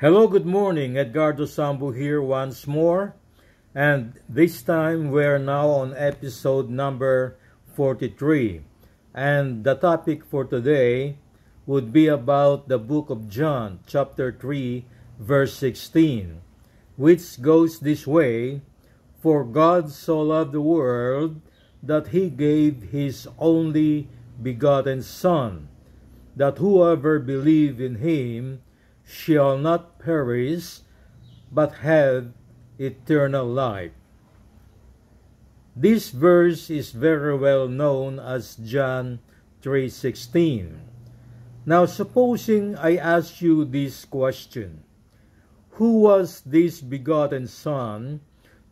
Hello, good morning. Edgardo Sambu here once more. And this time we're now on episode number 43. And the topic for today would be about the book of John, chapter 3, verse 16, which goes this way: For God so loved the world that he gave his only begotten Son, that whoever believes in him shall not perish, but have eternal life. This verse is very well known as John 3:16. Now, supposing I ask you this question: who was this begotten Son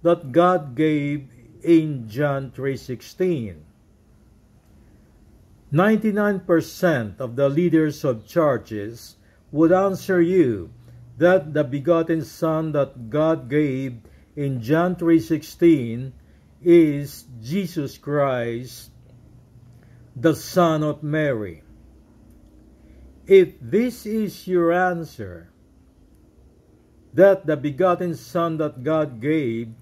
that God gave in John 3:16? 99% of the leaders of churches would answer you that the begotten Son that God gave in John 3:16 is Jesus Christ, the Son of Mary. If this is your answer, that the begotten Son that God gave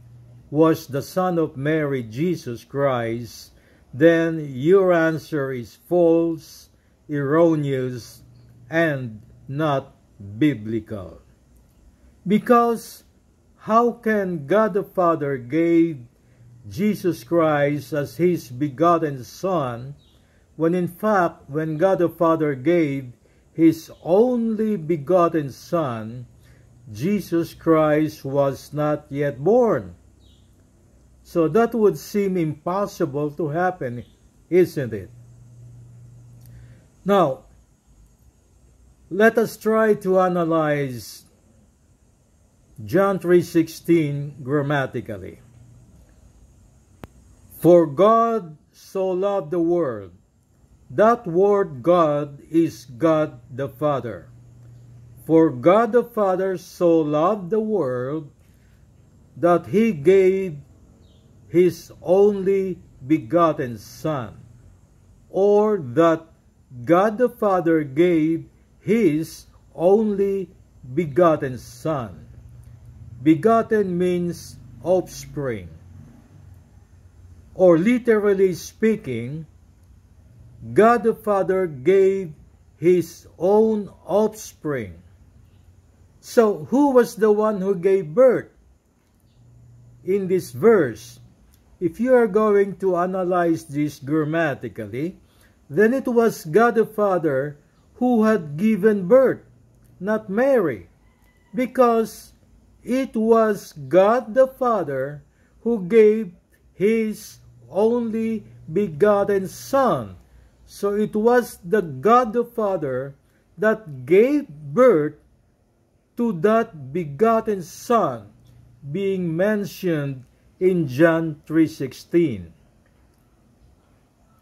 was the Son of Mary, Jesus Christ, then your answer is false, erroneous, and not biblical. Because how can God the Father give Jesus Christ as his begotten Son when in fact when God the Father gave his only begotten Son, Jesus Christ was not yet born? So that would seem impossible to happen, isn't it? Now, let us try to analyze John 3:16 grammatically. For God so loved the world. That word God is God the Father. For God the Father so loved the world that he gave his only begotten Son, or that God the Father gave his only begotten Son. Begotten means offspring, or literally speaking, God the Father gave his own offspring. So who was the one who gave birth in this verse? If you are going to analyze this grammatically, then it was God the Father who had given birth, not Mary, because it was God the Father who gave his only begotten Son. So it was the God the Father that gave birth to that begotten Son being mentioned in John 3:16.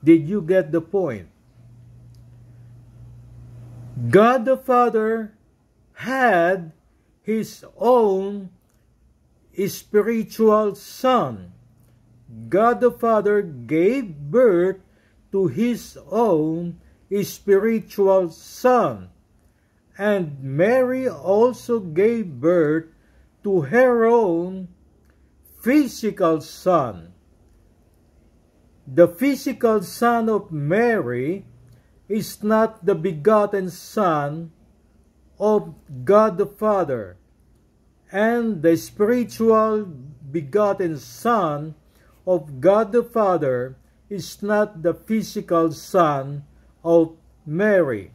Did you get the point? God the Father had his own spiritual Son. God the Father gave birth to his own spiritual Son. And Mary also gave birth to her own physical Son. The physical Son of Mary is not the begotten Son of God the Father, and the spiritual begotten Son of God the Father is not the physical Son of Mary.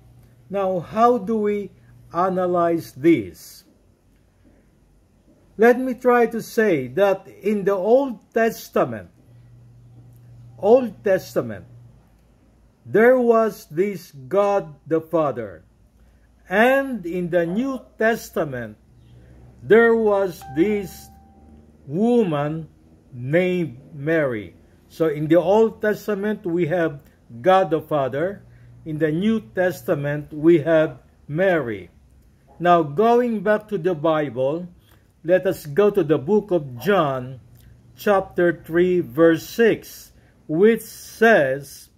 Now, how do we analyze this? Let me try to say that in the Old Testament, there was this God the Father. And in the New Testament, there was this woman named Mary. So in the Old Testament, we have God the Father. In the New Testament, we have Mary. Now, going back to the Bible, let us go to the book of John, chapter 3, verse 6, which says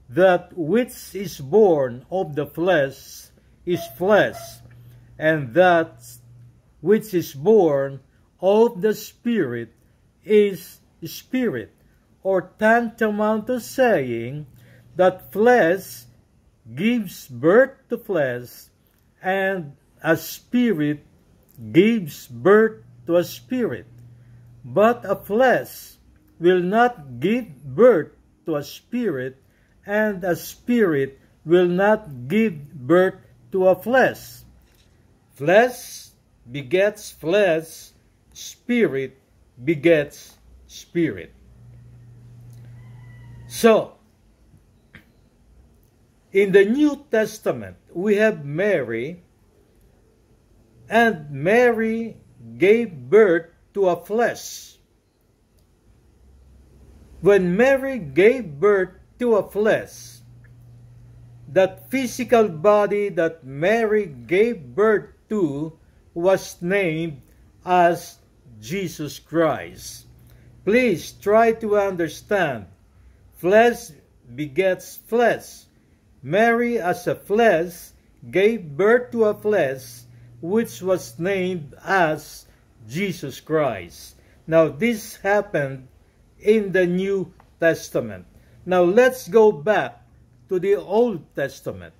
that which is born of the flesh is flesh, and that which is born of the Spirit is spirit, or tantamount to saying that flesh gives birth to flesh, and a spirit gives birth to a spirit. But a flesh will not give birth to a spirit, and a spirit will not give birth to a flesh. Flesh begets flesh, spirit begets spirit. So, in the New Testament, we have Mary, and Mary gave birth to a flesh. When Mary gave birth to a flesh, that physical body that Mary gave birth to was named as Jesus Christ. Please try to understand. Flesh begets flesh. Mary as a flesh gave birth to a flesh which was named as Jesus Christ. Now this happened in the New Testament. Now let's go back to the Old Testament.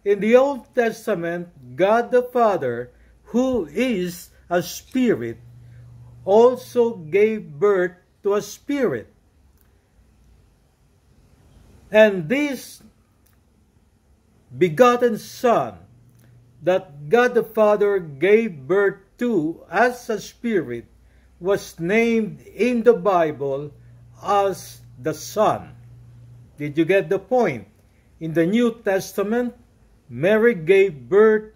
In the Old Testament, God the Father, who is a spirit, also gave birth to a spirit. And this begotten Son that God the Father gave birth to as a spirit was named in the Bible as the Son. Did you get the point? In the New Testament, Mary gave birth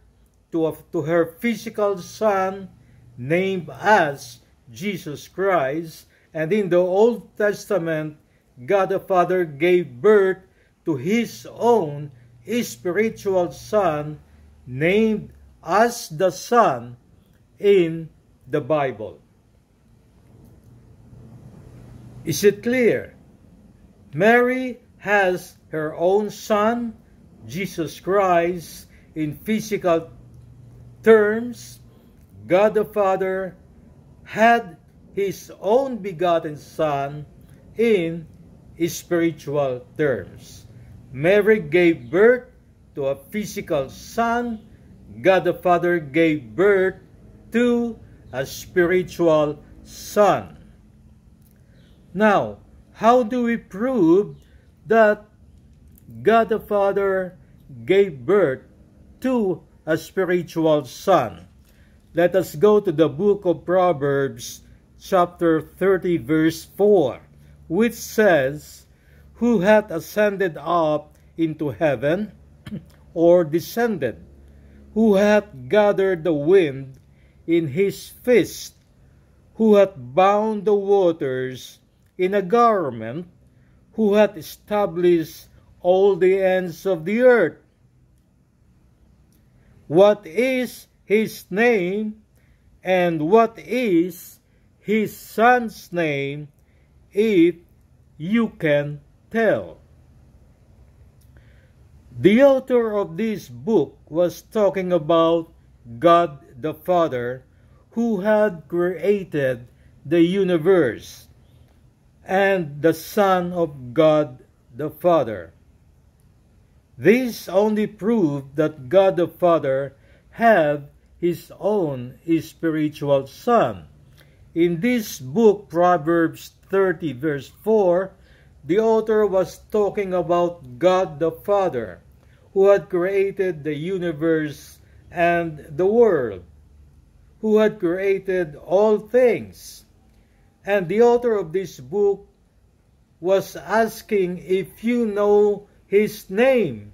to her physical son named as Jesus Christ, and in the Old Testament, God the Father gave birth to his own spiritual son named as the Son in the Bible. Is it clear? Mary has her own son, Jesus Christ, in physical terms. God the Father had his own begotten Son in spiritual terms. Mary gave birth to a physical son. God the Father gave birth to a spiritual son. Now, how do we prove that God the Father gave birth to a spiritual son? Let us go to the book of Proverbs, chapter 30, verse 4, which says, "Who hath ascended up into heaven, or descended? Who hath gathered the wind in his fist? Who hath bound the waters in a garment? Who hath established all the ends of the earth? What is his name, and what is his son's name, if you can tell?" The author of this book was talking about God the Father, who had created the universe, and the Son of God the Father. This only proved that God the Father had his own spiritual son. In this book, Proverbs 30, verse 4, the author was talking about God the Father, who had created the universe and the world, who had created all things. And the author of this book was asking if you know his name.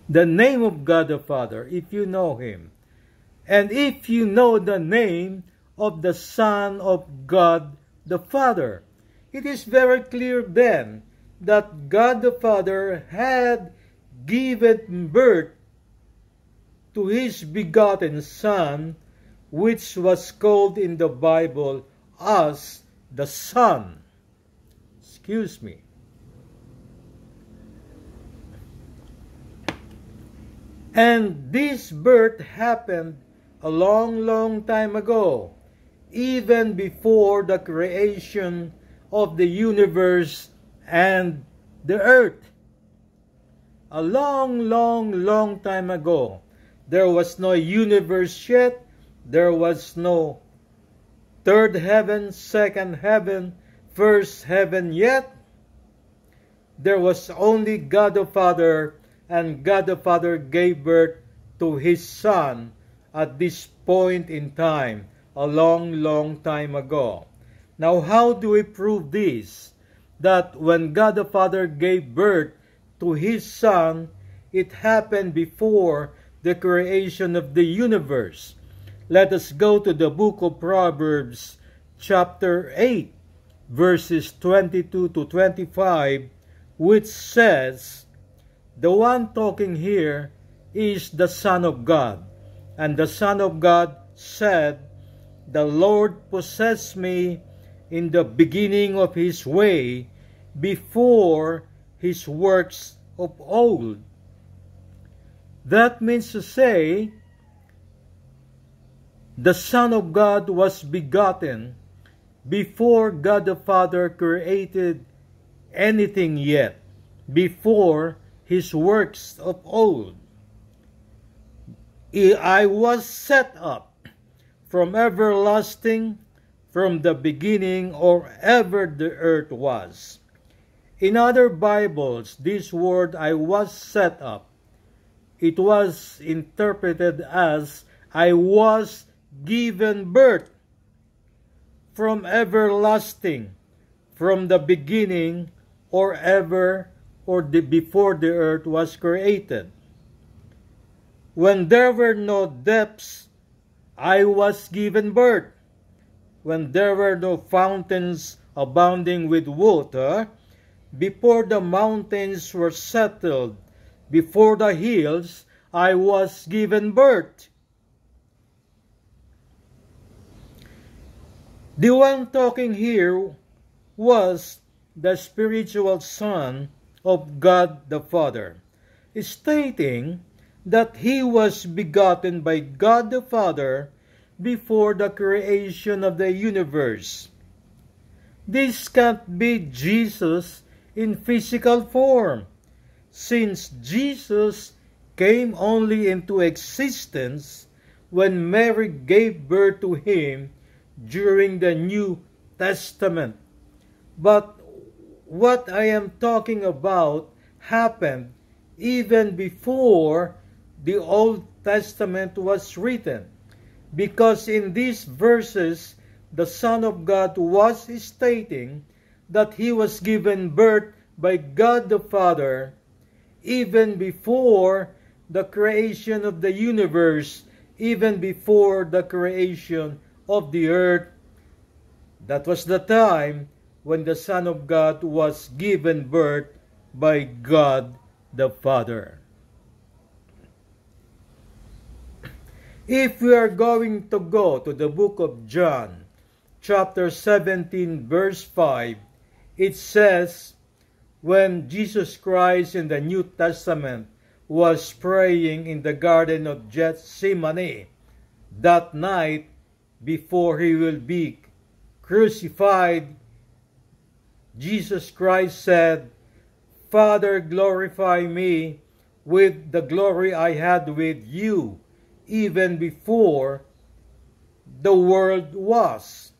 The name of God the Father, if you know him. And if you know the name of the Son of God the Father. It is very clear then that God the Father had given birth to his begotten Son, which was called in the Bible as the Son. Excuse me. And this birth happened a long, long time ago, even before the creation of the universe and the earth. A long, long, long time ago. There was no universe yet. There was no third heaven, second heaven, first heaven yet. There was only God the Father, and God the Father gave birth to His Son at this point in time, a long, long time ago. Now, how do we prove this? That when God the Father gave birth to His Son, it happened before the creation of the universe. Let us go to the book of Proverbs, chapter 8, verses 22 to 25, which says, the one talking here is the Son of God. And the Son of God said, the Lord possessed me in the beginning of His way, before His works of old. That means to say, the Son of God was begotten before God the Father created anything yet, before His works of old. I was set up from everlasting, from the beginning, or ever the earth was. In other Bibles, this word, I was set up, it was interpreted as, I was given birth, from everlasting, from the beginning, or ever, or before the earth was created. When there were no depths, I was given birth. When there were no fountains abounding with water, before the mountains were settled, before the hills, I was given birth. The one talking here was the spiritual Son of God the Father, stating that He was begotten by God the Father before the creation of the universe. This can't be Jesus in physical form, since Jesus came only into existence when Mary gave birth to Him during the New Testament. But what I am talking about happened even before the Old Testament was written, because in these verses, the Son of God was stating that He was given birth by God the Father even before the creation of the universe, even before the creation of the earth. That was the time when the Son of God was given birth by God the Father. If we are going to go to the book of John, chapter 17, verse 5, it says, when Jesus Christ in the New Testament was praying in the Garden of Gethsemane that night before He will be crucified, Jesus Christ said, Father, glorify me with the glory I had with you, even before the world was.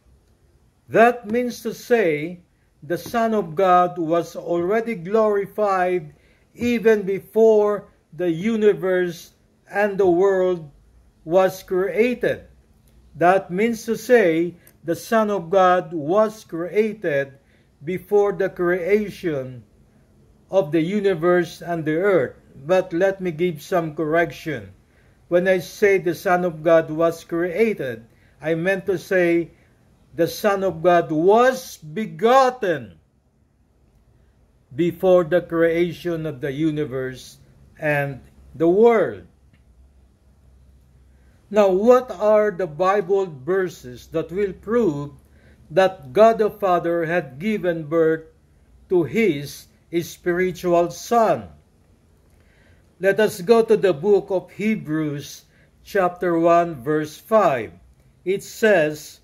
That means to say, the Son of God was already glorified even before the universe and the world was created. That means to say, the Son of God was created before the creation of the universe and the earth. But let me give some correction. When I say the Son of God was created, I meant to say the Son of God was begotten before the creation of the universe and the world. Now, what are the Bible verses that will prove that God the Father had given birth to His spiritual Son? Let us go to the book of Hebrews, chapter 1, verse 5. It says,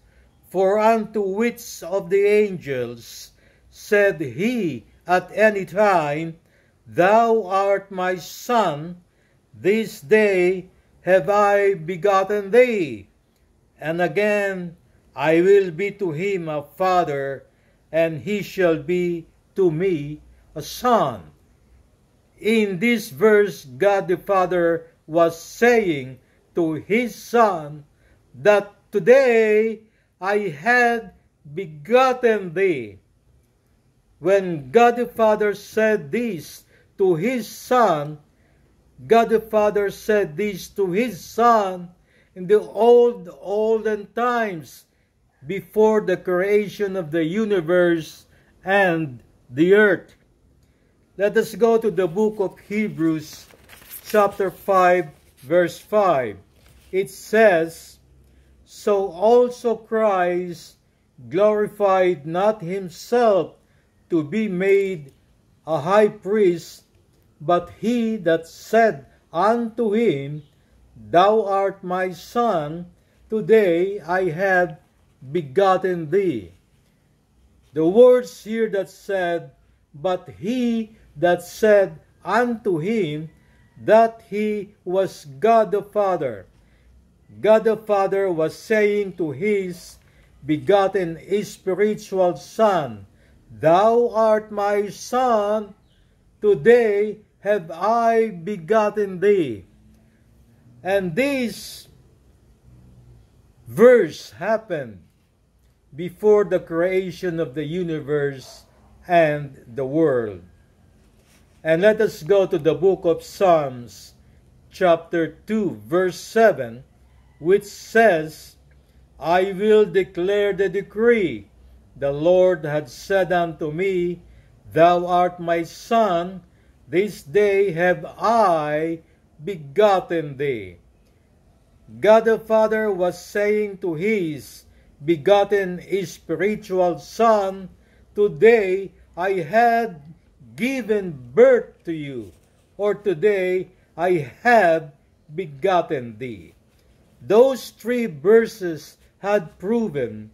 "For unto which of the angels said he at any time, Thou art my son, this day have I begotten thee? And again, I will be to him a father, and he shall be to me a son." In this verse, God the Father was saying to his Son that today I had begotten thee. When God the Father said this to his Son, God the Father said this to his Son in the olden times before the creation of the universe and the earth. Let us go to the book of Hebrews, chapter 5, verse 5. It says, "So also Christ glorified not himself to be made a high priest, but he that said unto him, Thou art my son, today I have begotten thee." The words here that said, "but he that said unto him," that he was God the Father. God the Father was saying to his begotten spiritual Son, "Thou art my son, today have I begotten thee." And this verse happened before the creation of the universe and the world. And let us go to the book of Psalms, chapter 2, verse 7, which says, "I will declare the decree. The Lord had said unto me, Thou art my son, this day have I begotten thee." God the Father was saying to his begotten spiritual Son, "Today I had given birth to you," or "today I have begotten thee." Those three verses had proven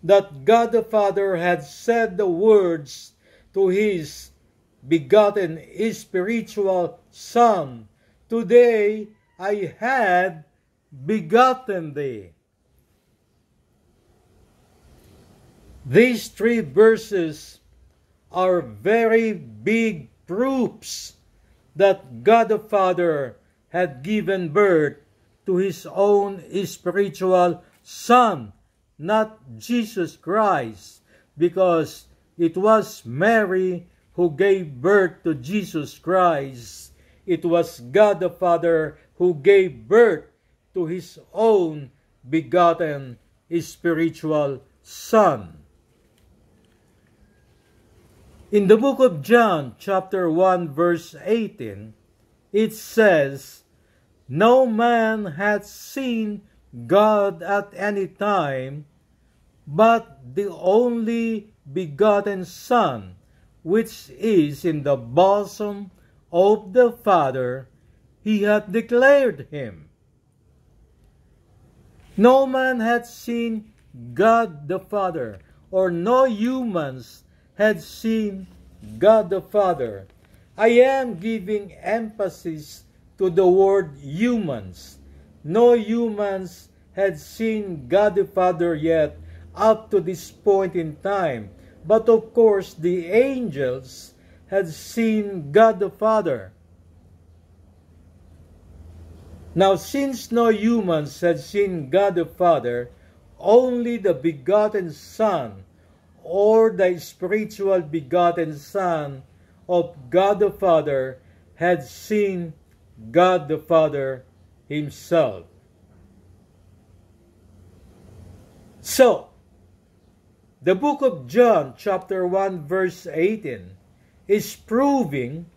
that God the Father had said the words to his begotten spiritual Son, "Today I have begotten thee." These three verses are very big proofs that God the Father had given birth to his own spiritual Son, not Jesus Christ, because it was Mary who gave birth to Jesus Christ. It was God the Father who gave birth to his own begotten spiritual Son. In the book of John, chapter 1, verse 18, it says, "No man hath seen God at any time, but the only begotten Son, which is in the bosom of the Father, he hath declared him." No man hath seen God the Father, or no humans had seen God the Father. I am giving emphasis to the word humans. No humans had seen God the Father yet up to this point in time. But of course, the angels had seen God the Father. Now, since no humans had seen God the Father, only the begotten Son, or the spiritual begotten Son of God the Father, had seen God the Father himself. So, the book of John, chapter 1, verse 18, is proving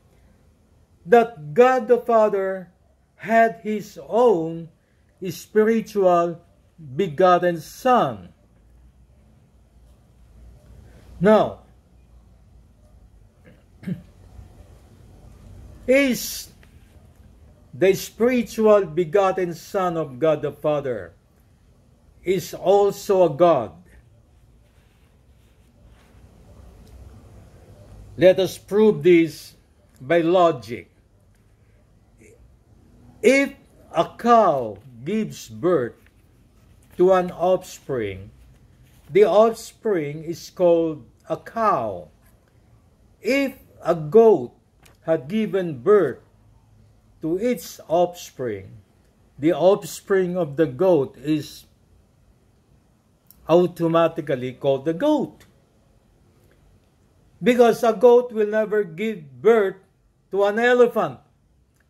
that God the Father had his own spiritual begotten Son. Now, is the spiritual begotten Son of God the Father is also a God. Let us prove this by logic. If a cow gives birth to an offspring, the offspring is called a cow. If a goat had given birth to its offspring, the offspring of the goat is automatically called the goat. Because a goat will never give birth to an elephant,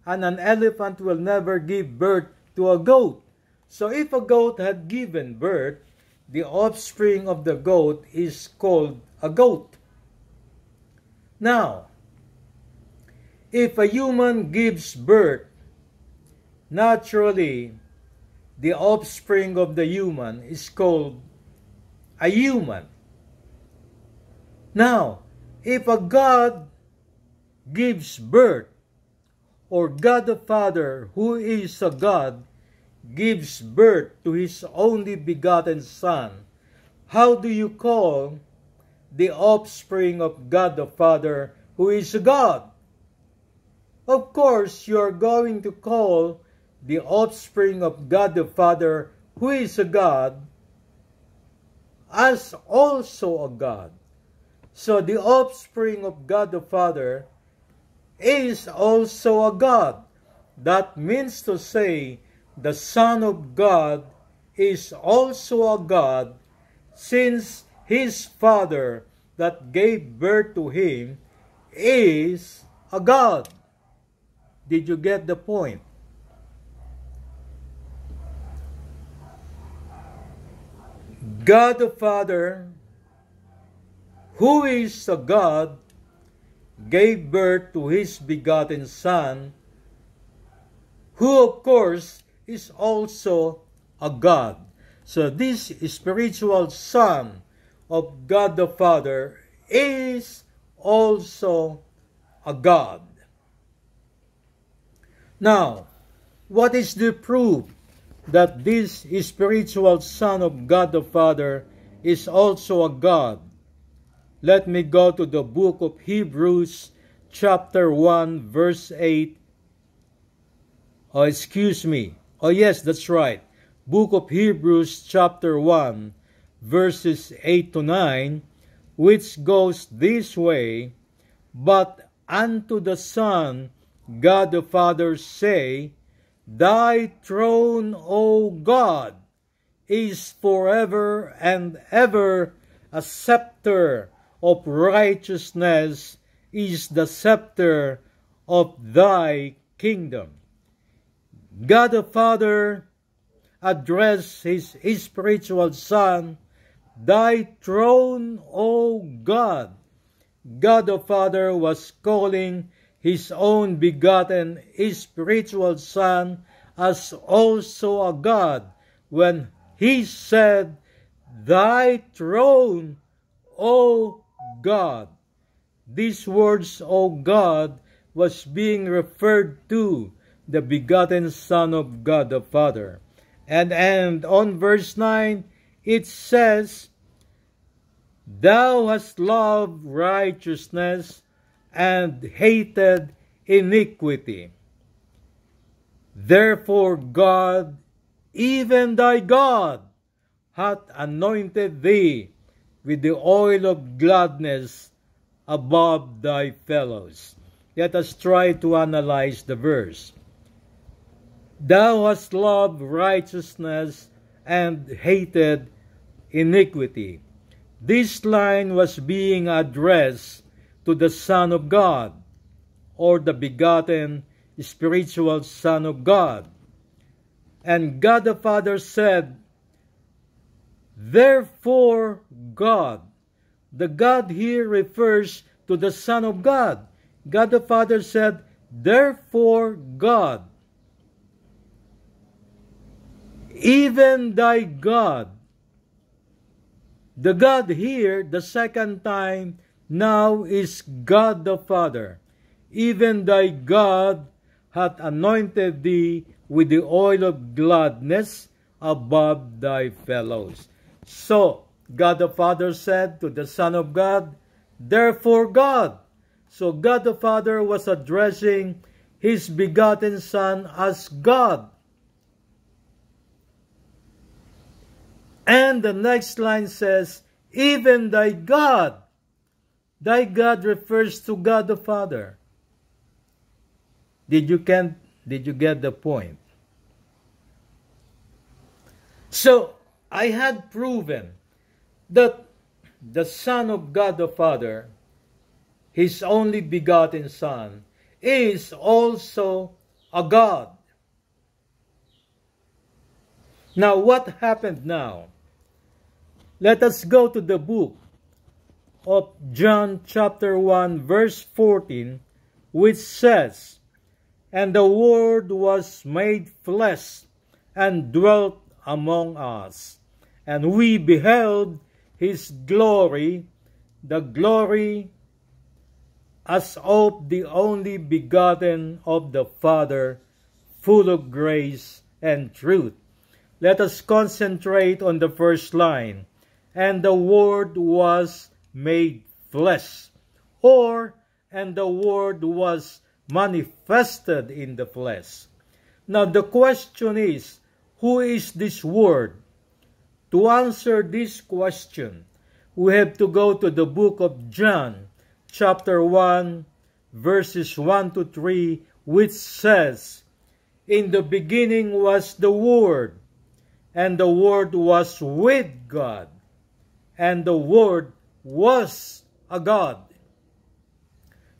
and an elephant will never give birth to a goat. So if a goat had given birth, the offspring of the goat is called a goat. Now, if a human gives birth, naturally, the offspring of the human is called a human. Now, if a God gives birth, or God the Father, who is a God, gives birth to His only begotten Son, how do you call the offspring of God the Father, who is a God? Of course, you are going to call the offspring of God the Father, who is a God, as also a God. So the offspring of God the Father is also a God. That means to say, the Son of God is also a God, since His Father that gave birth to Him is a God. Did you get the point? God the Father, who is a God, gave birth to His begotten Son, who of course is also a God. So this spiritual Son of God the Father is also a God. Now, what is the proof that this spiritual Son of God the Father is also a God? Let me go to the book of Hebrews, chapter 1, verse 8. Oh, yes, that's right. Book of Hebrews, chapter 1, verses 8 to 9, which goes this way, But unto the Son God the Father say, Thy throne, O God, is forever and ever. A scepter of righteousness is the scepter of thy kingdom. God the Father addressed his spiritual Son, Thy throne, O God. God the Father was calling His own begotten spiritual Son as also a God when He said, Thy throne, O God. These words, O God, was being referred to the begotten Son of God the Father. And on verse 9, it says, Thou hast loved righteousness and hated iniquity. Therefore God, even thy God, hath anointed thee with the oil of gladness above thy fellows. Let us try to analyze the verse. Thou hast loved righteousness and hated iniquity. This line was being addressed to the Son of God, or the begotten spiritual Son of God. And God the Father said, Therefore God. The God here refers to the Son of God. God the Father said, Therefore God, even thy God. The God here, the second time, now is God the Father. Even thy God hath anointed thee with the oil of gladness above thy fellows. So, God the Father said to the Son of God, therefore God. So God the Father was addressing His begotten Son as God. And the next line says, even thy God. Thy God refers to God the Father. Did you get the point? So, I had proven that the Son of God the Father, His only begotten Son, is also a God. Now, what happened now? Let us go to the book of John chapter 1 verse 14, which says, and the Word was made flesh and dwelt among us, and we beheld His glory, the glory as of the only begotten of the Father, full of grace and truth. Let us concentrate on the first line. And the Word was made flesh, or and the Word was manifested in the flesh. Now the question is, who is this Word? To answer this question, we have to go to the book of John, chapter 1, verses 1 to 3, which says, in the beginning was the Word, and the Word was with God, and the Word was a God.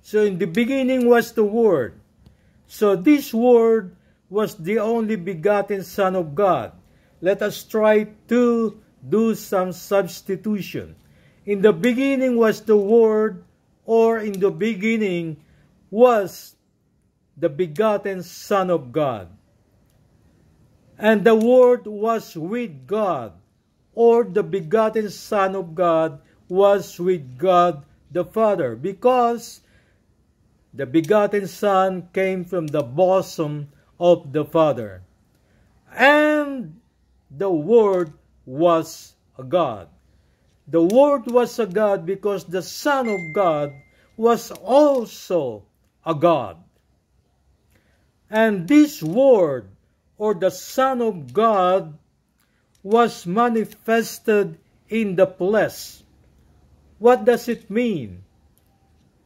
So in the beginning was the Word. So this Word was the only begotten Son of God. Let us try to do some substitution. In the beginning was the Word, or in the beginning was the begotten Son of God. And the Word was with God, or the begotten Son of God was with God the Father, because the begotten Son came from the bosom of the Father. And the Word was a God. The Word was a God because the Son of God was also a God. And this Word, or the Son of God, was manifested in the flesh. What does it mean?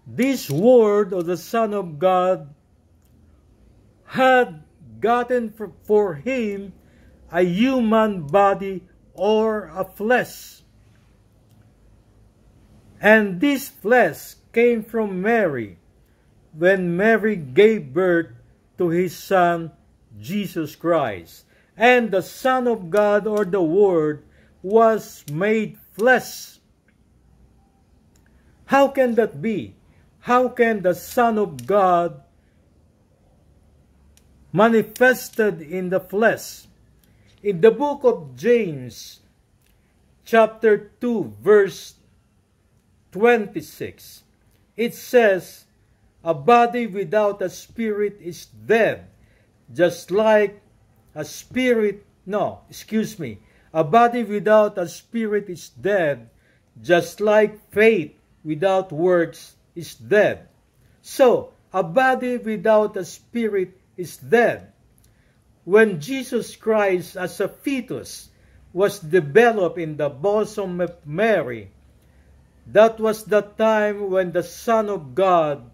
This Word, or the Son of God, had gotten for Him a human body or a flesh. And this flesh came from Mary when Mary gave birth to His Son, Jesus Christ. And the Son of God, or the Word, was made flesh. How can that be? How can the Son of God manifested in the flesh? In the book of James, chapter 2, verse 26, it says, a body without a spirit is dead, just like a body without a spirit is dead, just like faith without works is dead. So, a body without a spirit is dead. When Jesus Christ as a fetus was developed in the bosom of Mary, that was the time when the Son of God,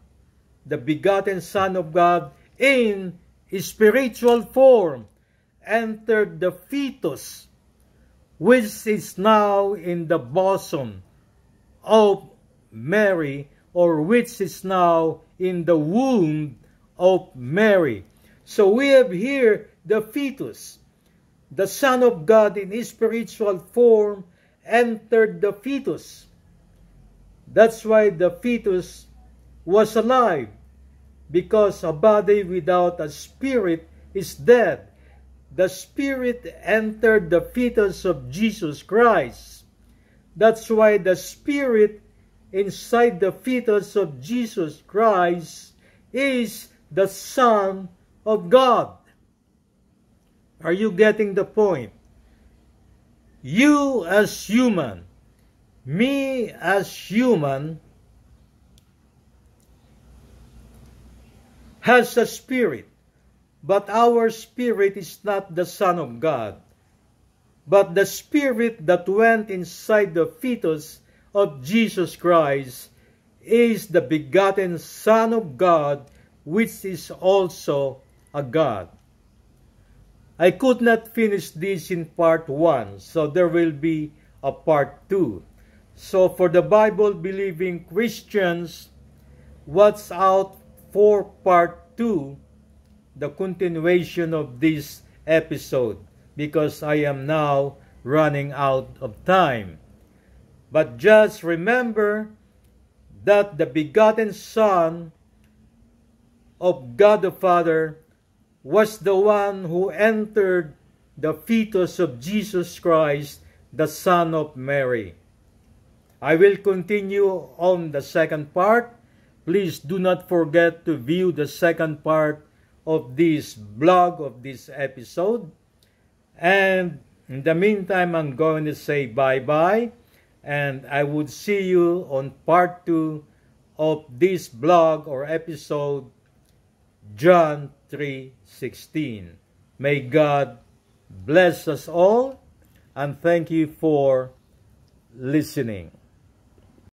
the begotten Son of God, in spiritual form, entered the fetus, which is now in the bosom of Mary, or which is now in the womb of Mary. So we have here the fetus. The Son of God in his spiritual form entered the fetus. That's why the fetus was alive, because a body without a spirit is dead. The Spirit entered the fetus of Jesus Christ. That's why the Spirit inside the fetus of Jesus Christ is the Son of God. Are you getting the point? You as human, me as human, has a spirit, but our spirit is not the Son of God, but the spirit that went inside the fetus of Jesus Christ is the begotten Son of God, which is also a God. I could not finish this in part 1, so there will be a part 2. So for the Bible-believing Christians, watch out for part 2, the continuation of this episode, because I am now running out of time. But just remember that the begotten Son of God the Father was the one who entered the fetus of Jesus Christ, the Son of Mary. I will continue on the second part. Please do not forget to view the second part of this blog, of this episode. And in the meantime, I'm going to say bye-bye, and I would see you on part 2 of this blog or episode, John 3:16. May God bless us all, and thank you for listening.